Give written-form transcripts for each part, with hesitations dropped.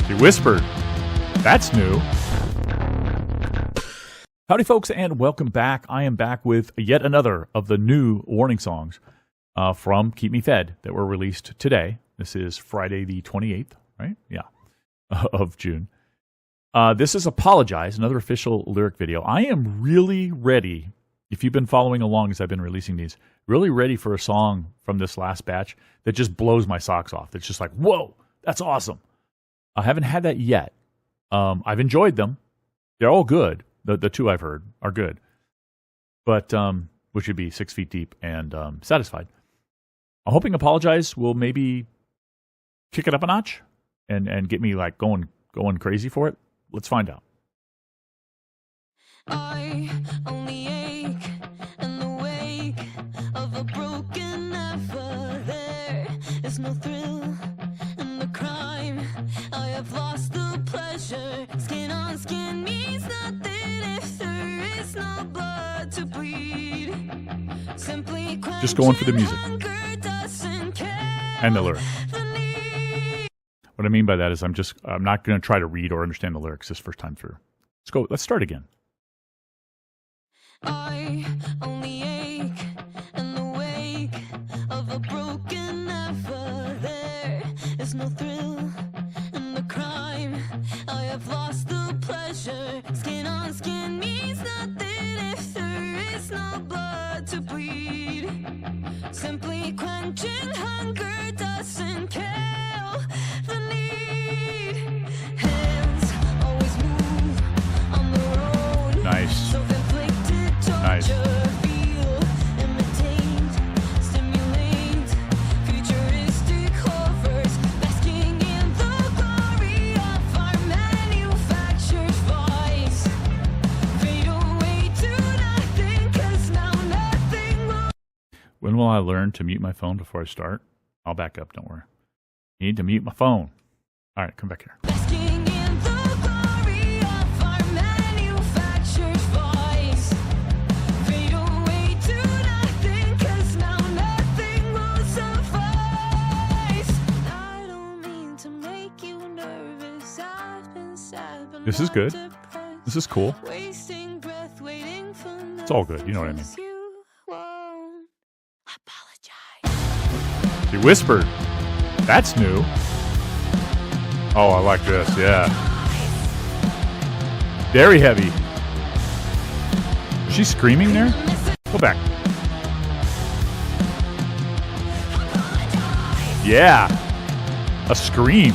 She whispered. That's new. Howdy, folks, and welcome back. I am back with yet another of the new warning songs from Keep Me Fed that were released today. This is Friday the 28th, right? Yeah, of June. This is Apologize, another official lyric video. I am really ready, if you've been following along as I've been releasing these, really ready for a song from this last batch that just blows my socks off. It's just like, whoa, that's awesome. I haven't had that yet. I've enjoyed them. They're all good. The two I've heard are good. But, which would be 6 Feet Deep and Satisfied. I'm hoping Apologize will maybe kick it up a notch and get me like going crazy for it. Let's find out. I only ache in the wake of a broken never. There is no thrill in the crime. I have lost the pleasure. Skin on skin means nothing if there is no blood to bleed. Simply just going for the music and the lyrics. What I mean by that is I'm not going to try to read or understand the lyrics this first time through. Let's start again. I only ache in the wake of a broken never. There is no thrill in the crime. I have lost the pleasure. Skin on skin means nothing if there is no blood to bleed. Simply quenching hunger doesn't kill the need. Hands always move on the road. Nice. Nice. When will I learn to mute my phone before I start? I'll back up, don't worry. You need to mute my phone. All right, come back here. This is good. This is cool. It's all good. You know what I mean. She whispered. That's new. Oh, I like this. Yeah. Very heavy. Is she screaming there? Go back. Yeah. A scream.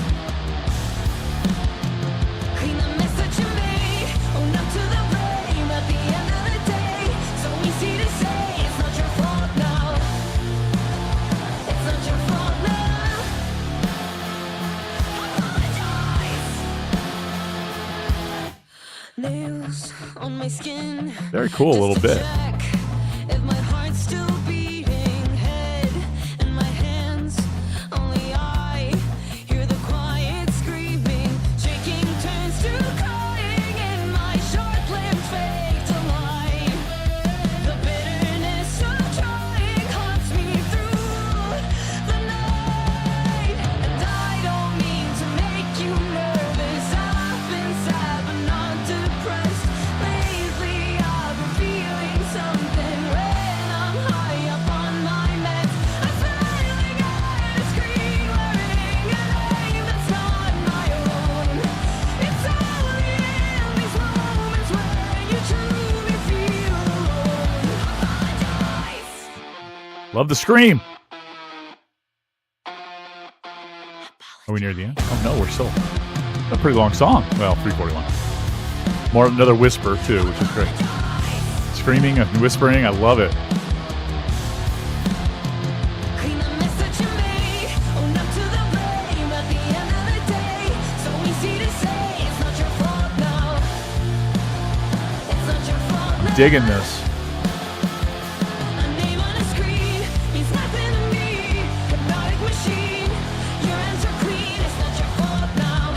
Nails on my skin. Very cool, a little bit. If my heart's still beating, head in my hands, only I hear the quiet screaming, shaking turns to crying in my short-lived fake line. The bitterness of trying haunts me through the night, and I don't mean to make you nervous. I've been sad but not depressed. Lately I've been feeling something when I'm high up on my meds. I'm smiling at a screen, learning a name that's not my own. It's only in these moments where you truly feel alone. Apologize. Love the scream. Are we near the end? Oh no, we're still a pretty long song. Well, 3:41. More another whisper too, which is great. Screaming and whispering, I love it. Clean the mess that you made, own up to the blame. At the end of the day, so easy to say it's not your fault now. It's not your fault now. Digging this. A name on a screen means nothing to me. Hypnotic machine, your hands are clean. It's not your fault now.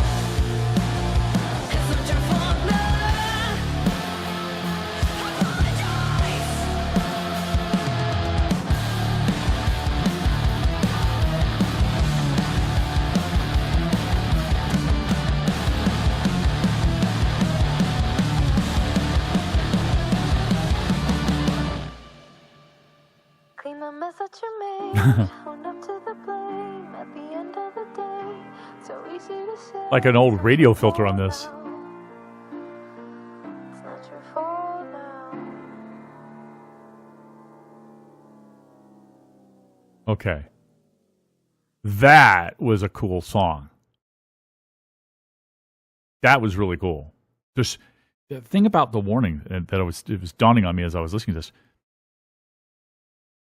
It's not your fault now. Apologize. Own up to the blame at the end of the day. So easy to say. Like an old radio filter on this. It's not your fault now. Okay. That was a cool song. That was really cool. Just the thing about the warning that it was dawning on me as I was listening to this.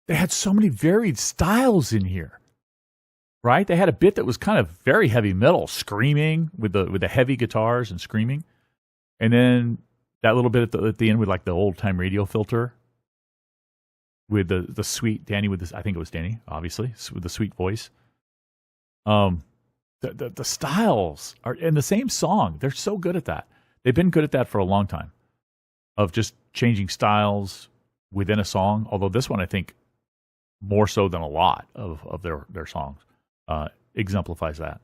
They had so many varied styles in here. Right? They had a bit that was kind of very heavy metal, screaming with the heavy guitars and screaming. And then that little bit at the end with like the old time radio filter with the sweet Danny with this, I think it was Danny, obviously, with the sweet voice. The styles are in the same song. They're so good at that. They've been good at that for a long time, of just changing styles within a song. Although this one, I think, more so than a lot of their songs, exemplifies that.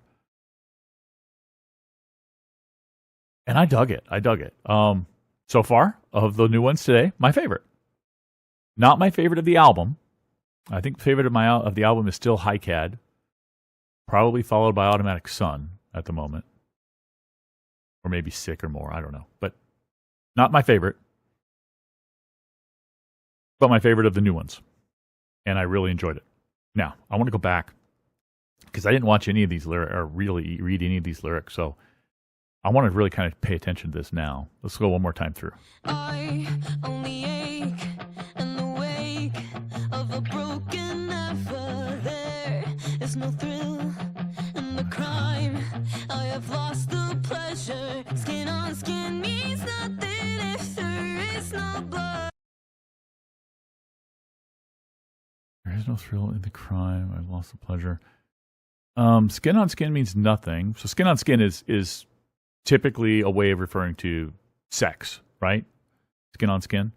And I dug it. So far, of the new ones today, my favorite. Not my favorite of the album. I think the favorite of the album is still High Cad. Probably followed by Automatic Sun at the moment. Or maybe Sick or more, I don't know. But not my favorite. But my favorite of the new ones. And I really enjoyed it. Now, I want to go back, because I didn't watch any of these lyrics, or really read any of these lyrics, so I want to really kind of pay attention to this now. Let's go one more time through. I only ache in the wake of a broken never. There is no thrill in the crime. I have lost the pleasure. Skin on skin means nothing if there is no blood. There is no thrill in the crime. I've lost the pleasure. Skin on skin means nothing. So skin on skin is typically a way of referring to sex, right? Skin on skin.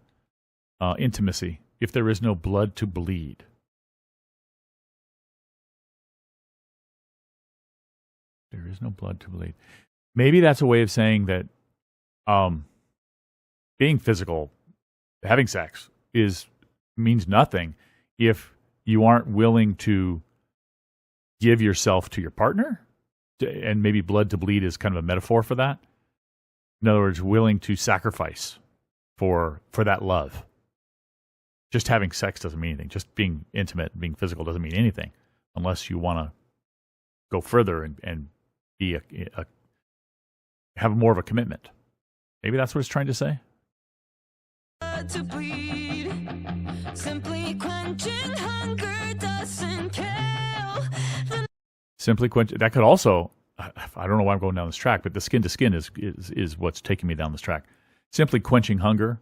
Intimacy. If there is no blood to bleed. There is no blood to bleed. Maybe that's a way of saying that being physical, having sex, means nothing if you aren't willing to give yourself to your partner. And maybe blood to bleed is kind of a metaphor for that. In other words, willing to sacrifice for that love. Just having sex doesn't mean anything. Just being intimate, being physical doesn't mean anything unless you want to go further and be have more of a commitment. Maybe that's what it's trying to say. To bleed, simply quenching hunger doesn't kill. Simply quench. That could also. I don't know why I'm going down this track, but the skin to skin is what's taking me down this track. Simply quenching hunger,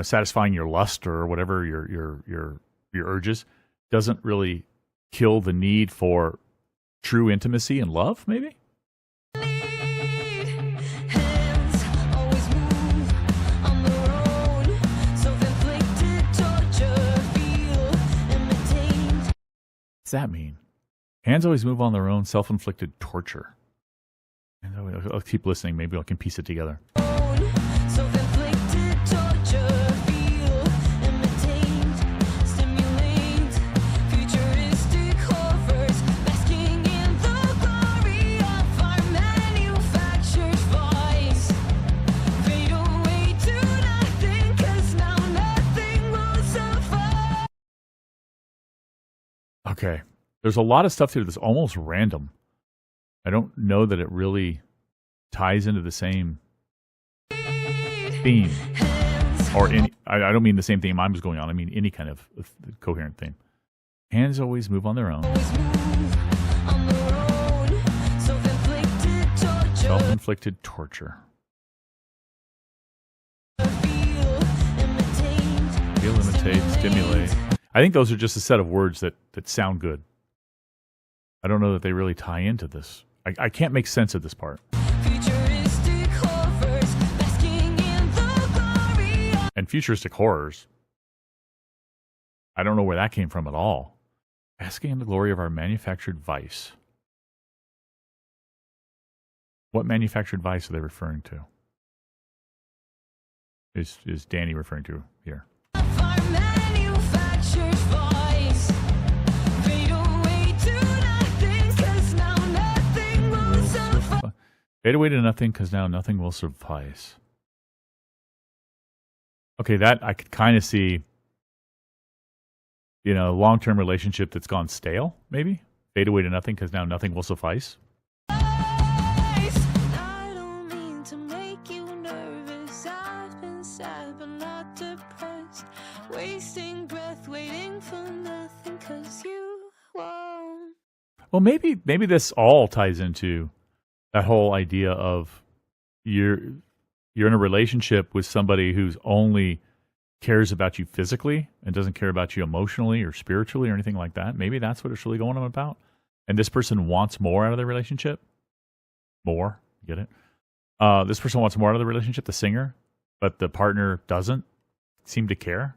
satisfying your lust or whatever your urges, doesn't really kill the need for true intimacy and love. Maybe. Hands always move on their own. Self-inflicted torture, feel imitate. What's that mean? Hands always move on their own, self-inflicted torture. And I'll keep listening. Maybe I can piece it together. Self-inflicted torture, feel imitate, stimulate, futuristic horrors, basking in the glory of our manufactured vice. Fade away to nothing, 'cause now nothing will survive. Okay. There's a lot of stuff here that's almost random. I don't know that it really ties into the same theme. Or any. I don't mean the same theme I was going on. I mean any kind of coherent theme. Hands always move on their own. Always move on their own. Self-inflicted torture, Self-inflicted torture. feel imitate, Feel, imitate, stimulate. I think those are just a set of words that sound good. I don't know that they really tie into this. I can't make sense of this part. futuristic horrors, basking in the glory of And futuristic horrors. I don't know where that came from at all. Basking in the glory of our manufactured vice. What manufactured vice are they referring to? Is Danny referring to here? our manufactured vice. Fade away to nothing because now nothing will suffice. Okay, that I could kind of see, long-term relationship that's gone stale, maybe. Fade away to nothing because now nothing will suffice. I don't mean to make you nervous. I've been sad but not depressed. Wasting breath, waiting for nothing, 'cause you won't. Well, maybe this all ties into that whole idea of you're in a relationship with somebody who's only cares about you physically and doesn't care about you emotionally or spiritually or anything like that. Maybe that's what it's really going on about. And this person wants more out of the relationship. More, get it? This person wants more out of the relationship, the singer, but the partner doesn't seem to care.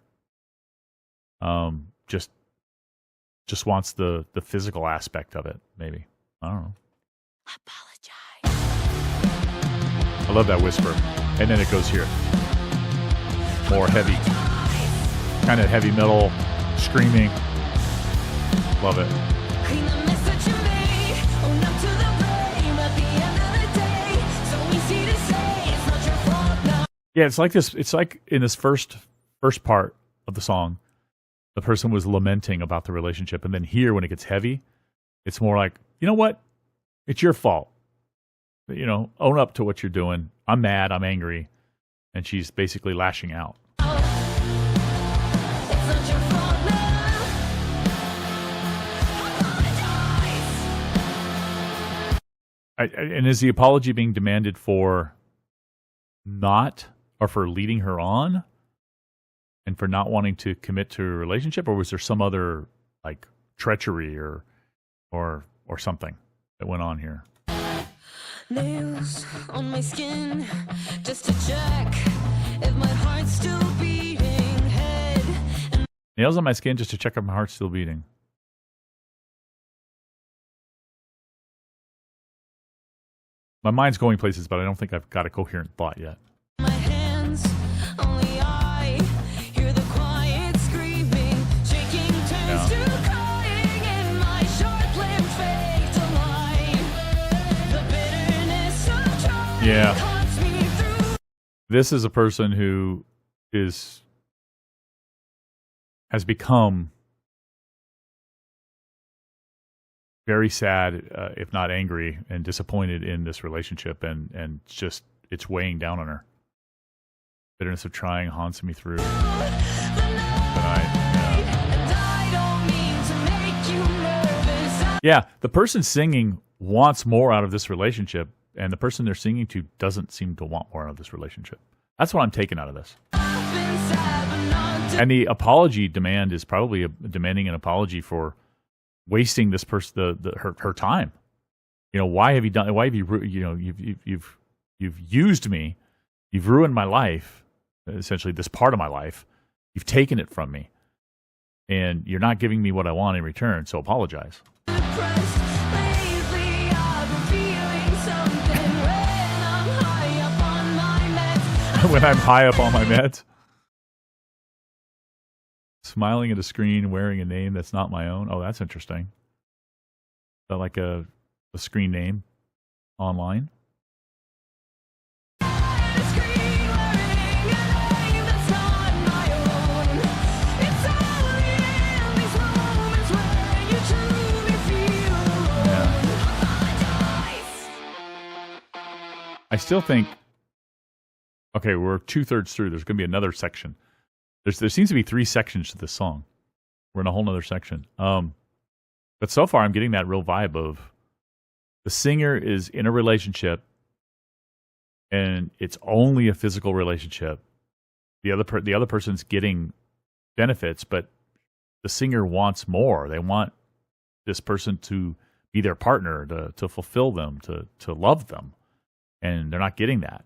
Just wants the physical aspect of it, maybe. I don't know. Apologize. I love that whisper. And then it goes here. More heavy, kind of heavy metal, screaming. Love it. Clean the mess that you made. Own up to the blame at the end of the day. So easy to say it's not your fault now. Yeah, it's like this. It's like in this first part of the song, the person was lamenting about the relationship, and then here, when it gets heavy, it's more like, you know what? It's your fault. Own up to what you're doing. I'm mad. I'm angry, and she's basically lashing out. It's not your fault now. Apologize. And is the apology being demanded for for leading her on? And for not wanting to commit to a relationship, or was there some other like treachery or something that went on here? Nails on my skin just to check if my heart's still beating. Head and Nails on my skin just to check if my heart's still beating. My mind's going places, but I don't think I've got a coherent thought yet. my hands, only I hear the quiet screaming. Shaking turns to crying and my short-lived fate to line. The bitterness of trying Yeah. haunts me through. This is a person who has become very sad, if not angry, and disappointed in this relationship, and just it's weighing down on her. Bitterness of trying haunts me through. And I don't mean to make you nervous. Yeah, the person singing wants more out of this relationship, and the person they're singing to doesn't seem to want more out of this relationship. That's what I'm taking out of this. I've been sad but not And the apology demand is probably demanding an apology for wasting this person her time. Why have you done? Why have you you've used me? You've ruined my life. Essentially, this part of my life. You've taken it from me, and you're not giving me what I want in return. So apologize. depressed. Lately I've been feeling something when I'm high up on my meds. When I'm high up on my meds. Smiling at a screen, wearing a name that's not my own. Oh, that's interesting. Is that like a screen name online? I scream wearing a name that's not my own. It's only in these moments where you truly feel alone. Apologize. I still think, okay, we're 2/3 through. There's going to be another section. There seems to be 3 sections to this song. We're in a whole nother section. But so far, I'm getting that real vibe of the singer is in a relationship, and it's only a physical relationship. The other person's getting benefits, but the singer wants more. They want this person to be their partner, to fulfill them, to love them, and they're not getting that.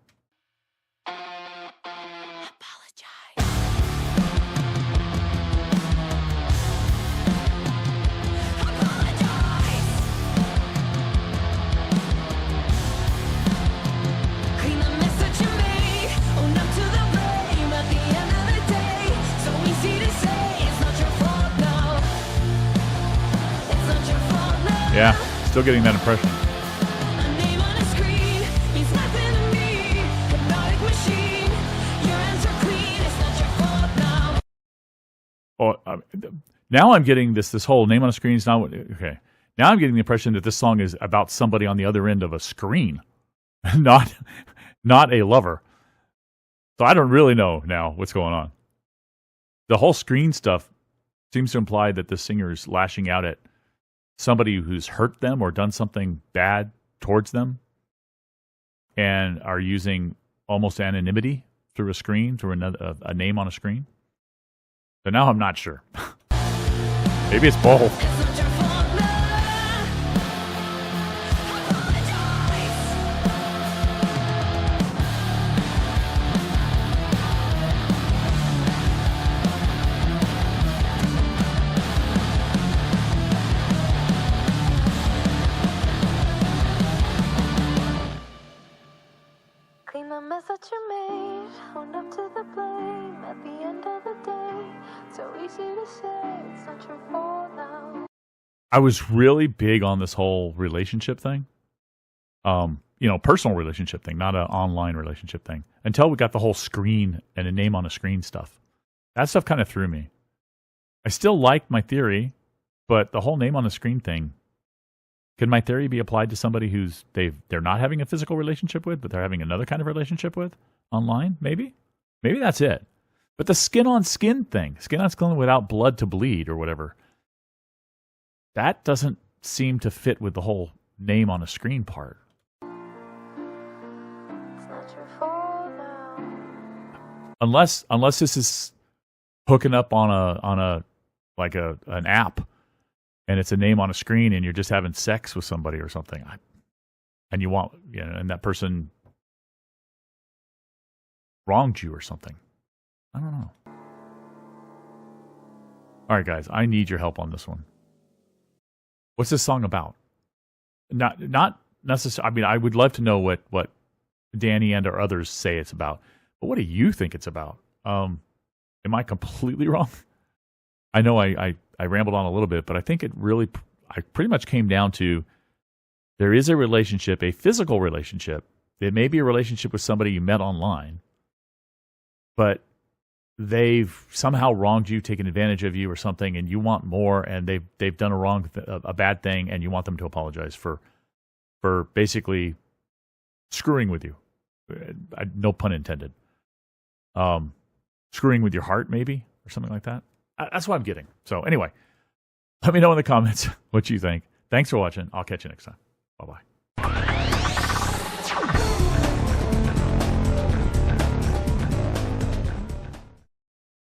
Clean the mess that you made. Own up to the blame at the end of the day. So easy to say it's not your fault now. It's not your fault now. Yeah, still getting that impression. A name on a screen, Now I'm getting this whole name on a screen is not what, okay. Now I'm getting the impression that this song is about somebody on the other end of a screen, not a lover. So I don't really know now what's going on. The whole screen stuff seems to imply that the singer's lashing out at somebody who's hurt them or done something bad towards them and are using almost anonymity through a screen, through a name on a screen. So now I'm not sure. Maybe it's both. It's not your fault, no. Apologize. Clean the mess that you made, own up to the blame. At the end of the day, so easy to say it's not your fault now. I was really big on this whole relationship thing. Personal relationship thing, not an online relationship thing. Until we got the whole screen and a name on a screen stuff. That stuff kind of threw me. I still like my theory, but the whole name on a screen thing, can my theory be applied to somebody who's they're not having a physical relationship with, but they're having another kind of relationship with online? Maybe that's it. But the skin on skin thing, skin on skin without blood to bleed or whatever, that doesn't seem to fit with the whole name on a screen part. It's not your fault now. Unless this is hooking up on an app, and it's a name on a screen, and you're just having sex with somebody or something, and you want, and that person wronged you or something. I don't know. All right, guys, I need your help on this one. What's this song about? Not necessarily. I mean, I would love to know what Danny and or others say it's about. But what do you think it's about? Am I completely wrong? I know I rambled on a little bit, but I think I pretty much came down to there is a relationship, a physical relationship. It may be a relationship with somebody you met online, but they've somehow wronged you, taken advantage of you or something, and you want more, and they've done a bad thing, and you want them to apologize for basically screwing with you. No pun intended. Screwing with your heart, maybe, or something like that. That's what I'm getting. So anyway, let me know in the comments what you think. Thanks for watching. I'll catch you next time. Bye-bye.